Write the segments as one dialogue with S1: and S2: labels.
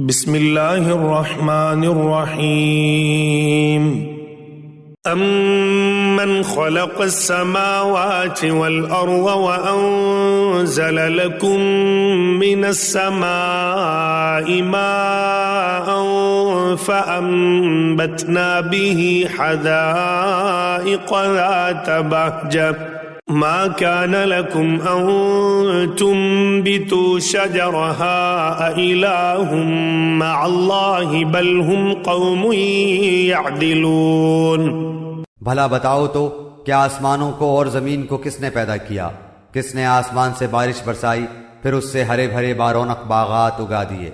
S1: بسم الله الرحمن الرحيم أمن خلق السماوات والأرض وأنزل لكم من السماء ماء فأنبتنا به حدائق ذات بهجة ما كان لكم أن تنبتوا شجرها أإله مع الله بل هم قوم يعدلون۔
S2: بھلا بتاؤ تو کیا آسمانوں کو اور زمین کو کس نے پیدا کیا؟ کس نے آسمان سے بارش برسائی پھر اس سے ہرے بھرے بارونق باغات اگا دیے؟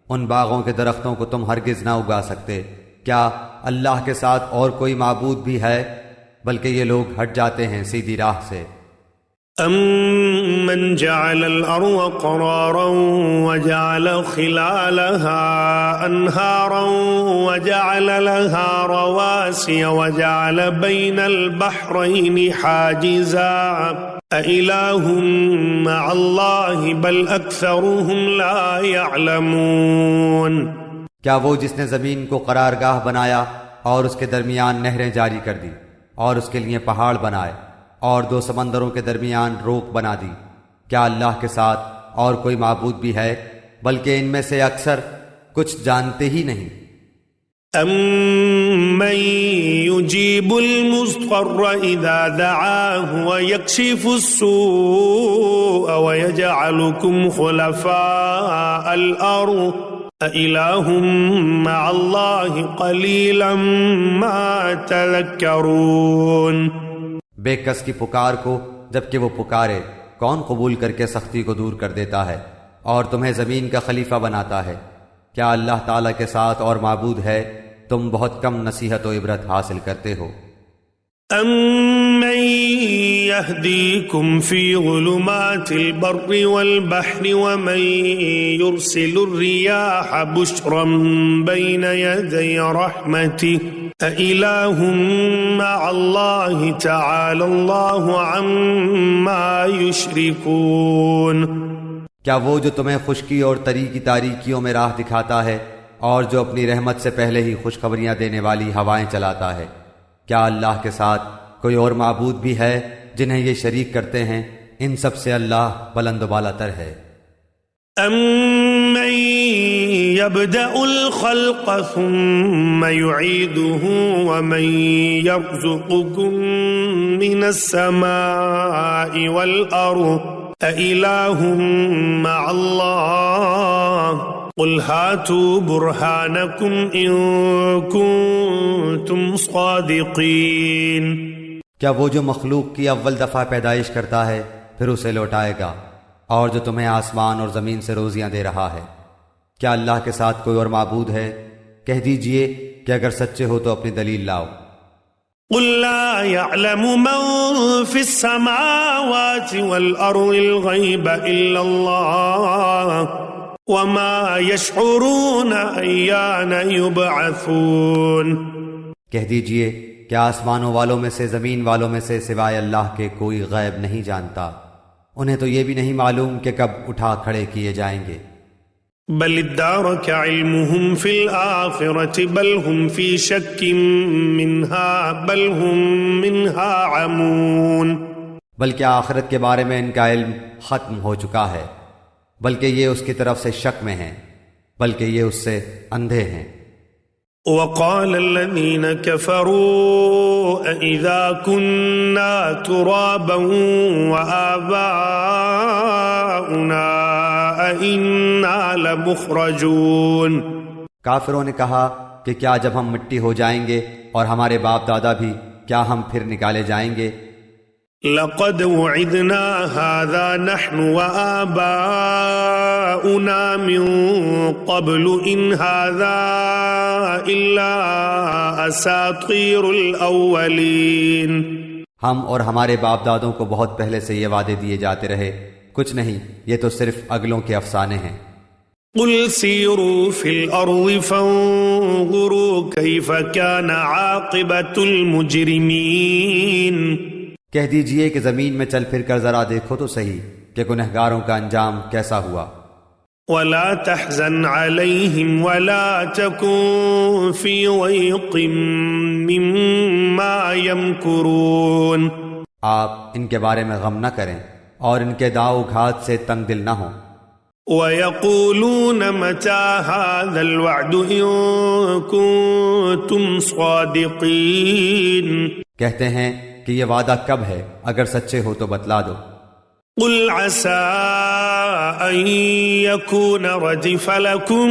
S2: ان باغوں کے درختوں کو تم ہرگز نہ اگا سکتے۔ کیا اللہ کے ساتھ اور کوئی معبود بھی ہے؟ بلکہ یہ لوگ ہٹ جاتے ہیں سیدھی راہ سے۔
S1: أَمَّنْ جَعَلَ الْأَرْضَ قَرَارًا وَجَعَلَ خِلَالَهَا أَنْهَارًا وَجَعَلَ لَهَا رَوَاسِيَ وَجَعَلَ بَيْنَ الْبَحْرَيْنِ حَاجِزًا أَإِلَٰهٌ مَّعَ اللَّهِ بَلْ أَكْثَرُهُمْ لَا يَعْلَمُونَ۔
S2: کیا وہ جس نے زمین کو قرارگاہ بنایا اور اس کے درمیان نہریں جاری کر دی اور اس کے لیے پہاڑ بنائے اور دو سمندروں کے درمیان روک بنا دی، کیا اللہ کے ساتھ اور کوئی معبود بھی ہے؟ بلکہ ان میں سے اکثر کچھ جانتے ہی نہیں۔
S1: أَمَّن يُجِيبُ الْمُضْطَرَّ إِذَا دَعَاهُ وَيَكْشِفُ السُّوءَ وَيَجْعَلُكُمْ خُلَفَاءَ الْأَرْضِ أَإِلَٰهٌ مَّعَ اللَّهِ قَلِيلًا مَّا تَذَكَّرُونَ۔
S2: بے کس کی پکار کو جبکہ وہ پکارے کون قبول کر کے سختی کو دور کر دیتا ہے اور تمہیں زمین کا خلیفہ بناتا ہے؟ کیا اللہ تعالیٰ کے ساتھ اور معبود ہے؟ تم بہت کم نصیحت و عبرت حاصل کرتے ہو۔
S1: أَمَّن يَهْدِيكُمْ فِي ظُلُمَاتِ الْبَرِّ وَالْبَحْرِ وَمَن يُرْسِلُ الرِّيَاحَ بُشْرًا بَيْنَ يَدَيْ رَحْمَتِهِ أَإِلَٰهٌ مَّعَ اللَّهِ تَعَالَى اللَّهُ عَمَّا يُشْرِكُونَ۔
S2: کیا وہ جو تمہیں خشکی اور تری کی تاریکیوں میں راہ دکھاتا ہے اور جو اپنی رحمت سے پہلے ہی خوشخبریاں دینے والی ہوائیں چلاتا ہے، کیا اللہ کے ساتھ کوئی اور معبود بھی ہے جنہیں یہ شریک کرتے ہیں؟ ان سب سے اللہ بلند و بالا تر ہے۔
S1: أَمَّن يَبْدَأُ الْخَلْقَ ثُمَّ يُعِيدُهُ وَمَن يَرْزُقُكُم مِّنَ السَّمَاءِ وَالْأَرْضِ أَإِلَٰهٌ مَّعَ اللَّهِ قُلْ هَاتُوا بُرْهَانَكُمْ إِن كُنتُمْ صَادِقِينَ۔
S2: کیا وہ جو مخلوق کی اول دفعہ پیدائش کرتا ہے پھر اسے لوٹائے گا، اور جو تمہیں آسمان اور زمین سے روزیاں دے رہا ہے، کیا اللہ کے ساتھ کوئی اور معبود ہے؟ کہہ دیجئے کہ اگر سچے ہو تو اپنی دلیل لاؤ۔
S1: قُل لَّا يَعْلَمُ مَن فِي السَّمَاوَاتِ وَالْأَرْضِ الْغَيْبَ إِلَّا اللَّهُ وَمَا يَشْعُرُونَ أَيَّانَ يُبْعَثُونَ۔
S2: کہہ دیجئے کہ آسمانوں والوں میں سے زمین والوں میں سے سوائے اللہ کے کوئی غیب نہیں جانتا، انہیں تو یہ بھی نہیں معلوم کہ کب اٹھا کھڑے کیے جائیں گے۔
S1: بل ادارك علمهم في الآخرة بل هم في شك منها بل هم منها عمون۔
S2: بلکہ آخرت کے بارے میں ان کا علم ختم ہو چکا ہے، بلکہ یہ اس کی طرف سے شک میں ہیں، بلکہ یہ اس سے اندھے ہیں۔
S1: وقال الذين كفروا أإذا كنا ترابا وآباؤنا أإنا لمخرجون۔
S2: کافروں نے کہا کہ کیا جب ہم مٹی ہو جائیں گے اور ہمارے باپ دادا بھی، کیا ہم پھر نکالے جائیں گے؟
S1: لقد وعدنا هذا نحن وآباؤنا من قبل إن هذا إلا أساطير الأولين۔
S2: ہم اور ہمارے باپ دادوں کو بہت پہلے سے یہ وعدے دیے جاتے رہے، کچھ نہیں، یہ تو صرف اگلوں کے افسانے ہیں۔
S1: قل سيروا في الأرض فانظروا كيف كان عاقبة المجرمين۔
S2: کہہ دیجئے کہ زمین میں چل پھر کر ذرا دیکھو تو صحیح کہ گنہگاروں کا انجام کیسا ہوا۔
S1: ولا تحزن عليهم ولا تكن في ضيق مما يمكرون.
S2: آپ ان کے بارے میں غم نہ کریں اور ان کے داؤ گھات سے تنگ دل نہ ہوں.
S1: وَيَقُولُونَ مَتَى هَذَا الْوَعْدُ إِن كُنتُمْ صَادِقِينَ.
S2: کہتے ہیں کہ یہ وعدہ کب ہے؟ اگر سچے ہو تو بتلا دو.
S1: قُلْ عَسَىٰ أَن يَكُونَ رَدِفَ لَكُم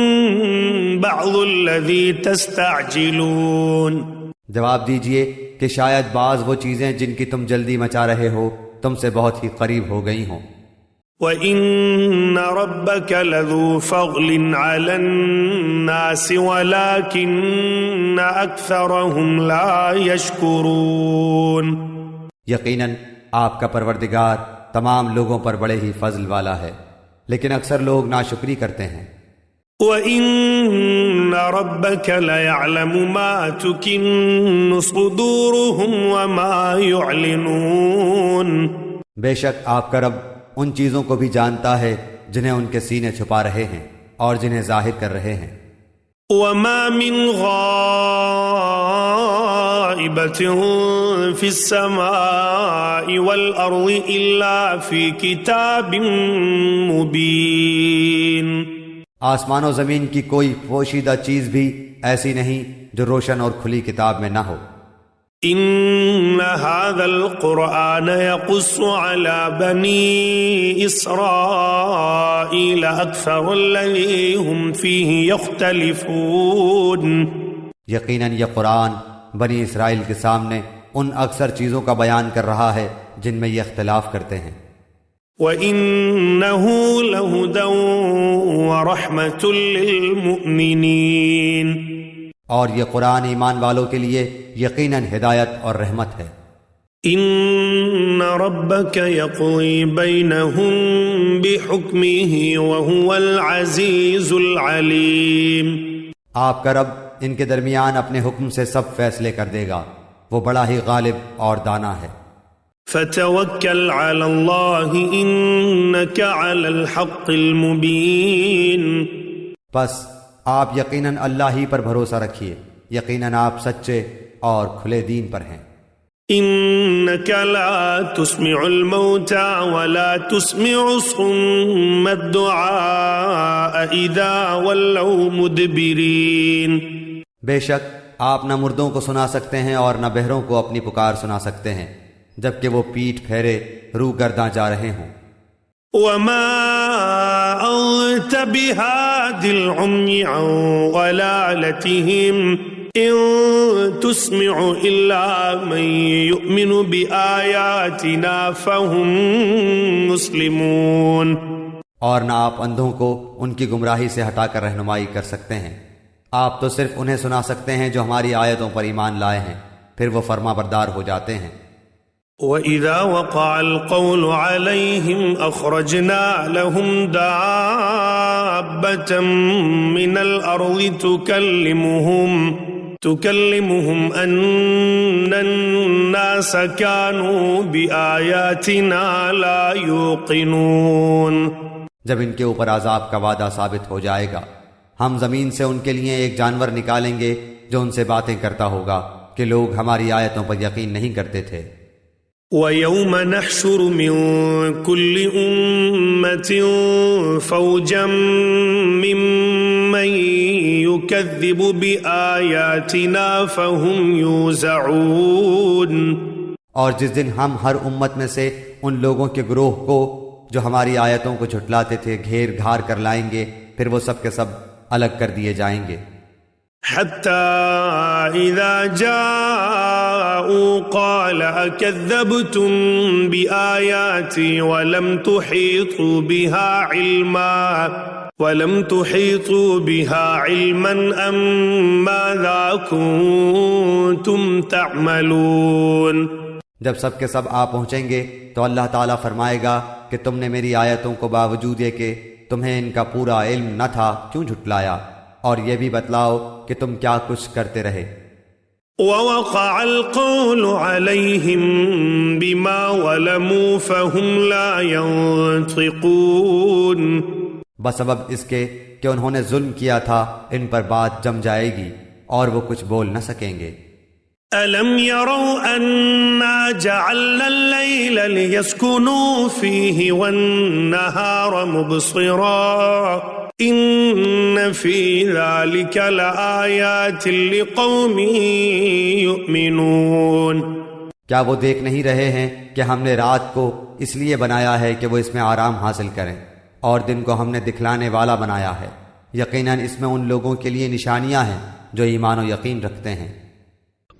S1: بَعْضُ الَّذِي تَسْتَعْجِلُونَ.
S2: جواب دیجئے کہ شاید بعض وہ چیزیں جن کی تم جلدی مچا رہے ہو تم سے بہت ہی قریب ہو گئی ہوں.
S1: وَإِنَّ رَبَّكَ لَذُو فَضْلٍ عَلَى النَّاسِ وَلَكِنَّ أَكْثَرَهُمْ لَا يَشْكُرُونَ.
S2: یقیناً آپ کا پروردگار تمام لوگوں پر بڑے ہی فضل والا ہے، لیکن اکثر لوگ ناشکری کرتے ہیں.
S1: وَإِنَّ رَبَّكَ لَيَعْلَمُ مَا تُكِنُّ صُدُورُهُمْ وَمَا يُعْلِنُونَ.
S2: بے شک آپ کا رب ان چیزوں کو بھی جانتا ہے جنہیں ان کے سینے چھپا رہے ہیں اور جنہیں ظاہر کر رہے ہیں.
S1: وَمَا مِنْ غَائِبَةٍ فِي السَّمَاءِ وَالْأَرْضِ إِلَّا فِي كِتَابٍ مُبِينٍ.
S2: آسمان و زمین کی کوئی پوشیدہ چیز بھی ایسی نہیں جو روشن اور کھلی کتاب میں نہ ہو.
S1: إِنَّ هَذَا الْقُرْآنَ يَقُصُّ عَلَى بَنِي إِسْرَائِيلَ أَكْثَرَ الَّذِي هُمْ فِيهِ يَخْتَلِفُونَ.
S2: یقیناً یہ قرآن بنی اسرائیل کے سامنے ان اکثر چیزوں کا بیان کر رہا ہے جن میں یہ اختلاف کرتے ہیں.
S1: وَإِنَّهُ لَهُدًى وَرَحْمَةٌ لِّلْمُؤْمِنِينَ.
S2: اور یہ قرآن ایمان والوں کے لیے یقیناً ہدایت اور رحمت ہے.
S1: إِنَّ رَبَّكَ يَقْضِي بَيْنَهُم بِحُكْمِهِ وَهُوَ الْعَزِيزُ الْعَلِيمُ.
S2: آپ کا رب ان کے درمیان اپنے حکم سے سب فیصلے کر دے گا، وہ بڑا ہی غالب اور دانا ہے.
S1: فَتَوَكَّلْ عَلَى اللَّهِ إِنَّكَ عَلَى الْحَقِّ الْمُبِينِ.
S2: بس آپ یقیناً اللہ ہی پر بھروسہ رکھیے، یقیناً آپ سچے اور کھلے دین پر ہیں.
S1: إِنَّكَ لَا تُسْمِعُ الْمَوْتَى وَلَا تُسْمِعُ الصُّمَّ الدُّعَاءَ إِذَا وَلَّوْا مُدْبِرِينَ.
S2: بے شک آپ نہ مردوں کو سنا سکتے ہیں اور نہ بہروں کو اپنی پکار سنا سکتے ہیں جبکہ وہ پیٹھ پھیرے روح گرداں جا رہے ہوں.
S1: وَمَا أَنْتَ بِهَادِ الْعُمْيِ عَنْ ضَلَالَتِهِمْ إِن تُسْمِعُ إِلَّا مَن يُؤْمِنُ بِآيَاتِنَا فَهُمْ مُسْلِمُونَ.
S2: اور نہ آپ اندھوں کو ان کی گمراہی سے ہٹا کر رہنمائی کر سکتے ہیں، آپ تو صرف انہیں سنا سکتے ہیں جو ہماری آیتوں پر ایمان لائے ہیں، پھر وہ فرما بردار ہو جاتے ہیں.
S1: وَإِذَا وَقَعَ الْقَوْلُ عَلَيْهِمْ أَخْرَجْنَا لَهُمْ دَابَّةً مِّنَ الْأَرْضِ تُكَلِّمُهُمْ أَنَّ النَّاسَ كَانُوا بِآيَاتِنَا لَا يُوقِنُونَ.
S2: جب ان کے اوپر عذاب کا وعدہ ثابت ہو جائے گا، ہم زمین سے ان کے لیے ایک جانور نکالیں گے جو ان سے باتیں کرتا ہوگا کہ لوگ ہماری آیتوں پر یقین نہیں کرتے تھے.
S1: وَيَوْمَ نَحْشُرُ مِن كُلِّ أُمَّةٍ فَوْجًا مِّمَّن يُكَذِّبُ بِآيَاتِنَا فَهُمْ يُوزَعُونَ.
S2: اور جس دن ہم ہر امت میں سے ان لوگوں کے گروہ کو جو ہماری آیتوں کو جھٹلاتے تھے گھیر گھار کر لائیں گے، پھر وہ سب کے سب الگ کر دیے جائیں گے.
S1: حَتَّى إِذَا جَاءُوا قَالَ أَكَذَّبْتُمْ بِآيَاتِي وَلَمْ تُحِيطُوا بِهَا عِلْمًا أَمْ مَاذَا كُنْتُمْ تَعْمَلُونَ.
S2: جب سب کے سب آ پہنچیں گے تو اللہ تعالیٰ فرمائے گا کہ تم نے میری آیتوں کو باوجود یہ کہ تمہیں ان کا پورا علم نہ تھا کیوں جھٹلایا، اور یہ بھی بتلاؤ کہ تم کیا کچھ کرتے رہے.
S1: وَوَقَعَ الْقَوْلُ عَلَيْهِمْ بِمَا ظَلَمُوا فَهُمْ لَا يَنطِقُونَ.
S2: بسبب اس کے کہ انہوں نے ظلم کیا تھا ان پر بات جم جائے گی اور وہ کچھ بول نہ سکیں گے۔
S1: أَلَمْ يَرَوْا أَنَّا جَعَلْنَا اللَّيْلَ لِيَسْكُنُوا فِيهِ وَالنَّهَارَ مُبْصِرًا إِنَّ فِي ذَلِكَ لَآيَاتٍ لِقَوْمٍ يُؤْمِنُونَ۔
S2: کیا وہ دیکھ نہیں رہے ہیں کہ ہم نے رات کو اس لیے بنایا ہے کہ وہ اس میں آرام حاصل کریں، اور دن کو ہم نے دکھلانے والا بنایا ہے؟ یقیناً اس میں ان لوگوں کے لیے نشانیاں ہیں جو ایمان و یقین رکھتے ہیں۔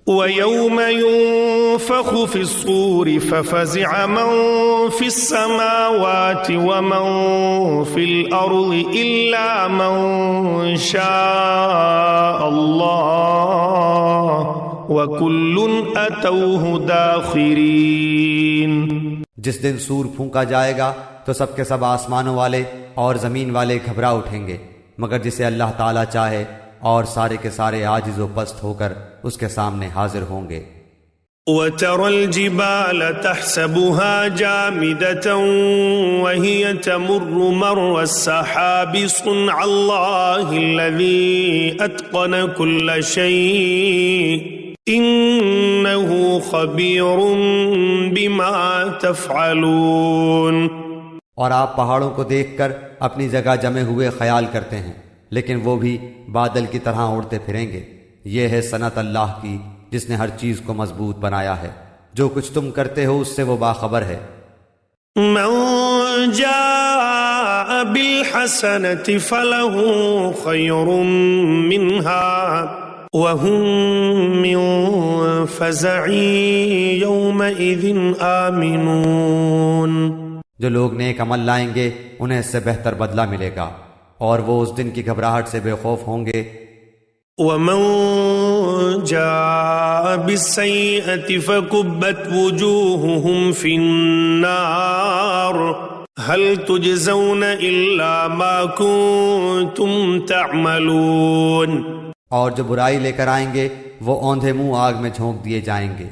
S1: وَيَوْمَ يُنفَخُ فِي الصُّورِ فَفَزِعَ مَن فِي السَّمَاوَاتِ وَمَن فِي الْأَرْضِ إِلَّا مَن شَاءَ اللَّهُ وَكُلٌّ أَتَوْهُ دَاخِرِينَ۔
S2: جس دن سور پھونکا جائے گا تو سب کے سب آسمانوں والے اور زمین والے گھبرا اٹھیں گے مگر جسے اللہ تعالیٰ چاہے، اور سارے کے سارے عاجز و پست ہو کر اس کے سامنے حاضر ہوں گے۔
S1: وَتَرَى الْجِبَالَ تَحْسَبُهَا جَامِدَةً وَهِيَ تَمُرُّ مَرَّ السَّحَابِ صُنْعَ اللَّهِ الَّذِي أَتْقَنَ كُلَّ شَيْءٍ إِنَّهُ خَبِيرٌ بِمَا تَفْعَلُونَ۔
S2: اور آپ پہاڑوں کو دیکھ کر اپنی جگہ جمے ہوئے خیال کرتے ہیں، لیکن وہ بھی بادل کی طرح اڑتے پھریں گے۔ یہ ہے صنعت اللہ کی جس نے ہر چیز کو مضبوط بنایا ہے، جو کچھ تم کرتے ہو اس سے وہ باخبر ہے۔
S1: من جاء بالحسنة فله خير منها وهم من فزع يومئذ آمنون۔
S2: جو لوگ نیک عمل لائیں گے انہیں اس سے بہتر بدلہ ملے گا، اور وہ اس دن کی گھبراہٹ سے بے خوف ہوں گے۔
S1: ومن جاء بالسيئة فكبت وجوههم في النار هل تجزون إلا ما كنتم تعملون۔
S2: اور جو برائی لے کر آئیں گے وہ اوندھے منہ آگ میں جھونک دیے جائیں گے،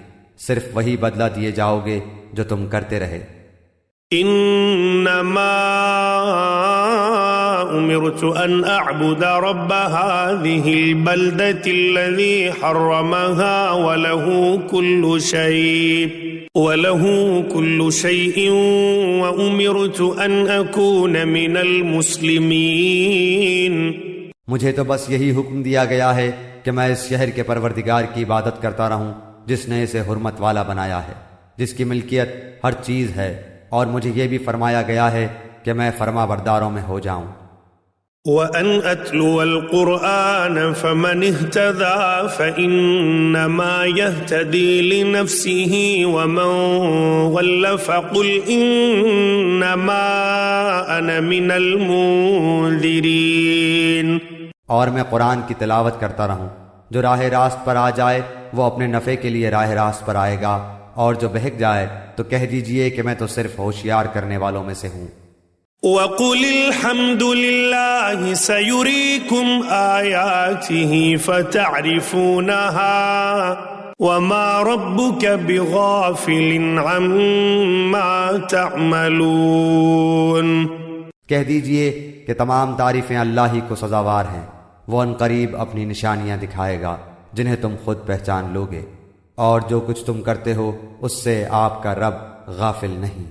S2: صرف وہی بدلہ دیے جاؤ گے جو تم کرتے رہے۔
S1: انما امرت ان اعبد رب هذه البلدة الذي حرمها وله كل شيء وامرت ان اكون من المسلمين۔
S2: مجھے تو بس یہی حکم دیا گیا ہے کہ میں اس شہر کے پروردگار کی عبادت کرتا رہوں جس نے اسے حرمت والا بنایا ہے، جس کی ملکیت ہر چیز ہے، اور مجھے یہ بھی فرمایا گیا ہے کہ میں فرما برداروں میں ہو جاؤں۔
S1: وَأَنْ أَتْلُوَ الْقُرْآنَ فَمَنِ اهْتَدَى فَإِنَّمَا يَهْتَدِي لِنَفْسِهِ وَمَنْ ضَلَّ فَقُلْ إِنَّمَا أَنَا مِنَ الْمُنذِرِينَ۔
S2: اور میں قرآن کی تلاوت کرتا رہوں، جو راہ راست پر آ جائے وہ اپنے نفع کے لیے راہ راست پر آئے گا، اور جو بہک جائے تو کہہ دیجئے کہ میں تو صرف ہوشیار کرنے والوں میں سے ہوں۔
S1: وَقُلِ الْحَمْدُ لِلَّهِ سَيُرِيكُمْ آيَاتِهِ فَتَعْرِفُونَهَا وَمَا رَبُّكَ بِغَافِلٍ عَمَّا تَعْمَلُونَ۔
S2: کہہ دیجئے کہ تمام تعریفیں اللہ ہی کو سزاوار ہیں، وہ ان قریب اپنی نشانیاں دکھائے گا جنہیں تم خود پہچان لوگے، اور جو کچھ تم کرتے ہو اس سے آپ کا رب غافل نہیں۔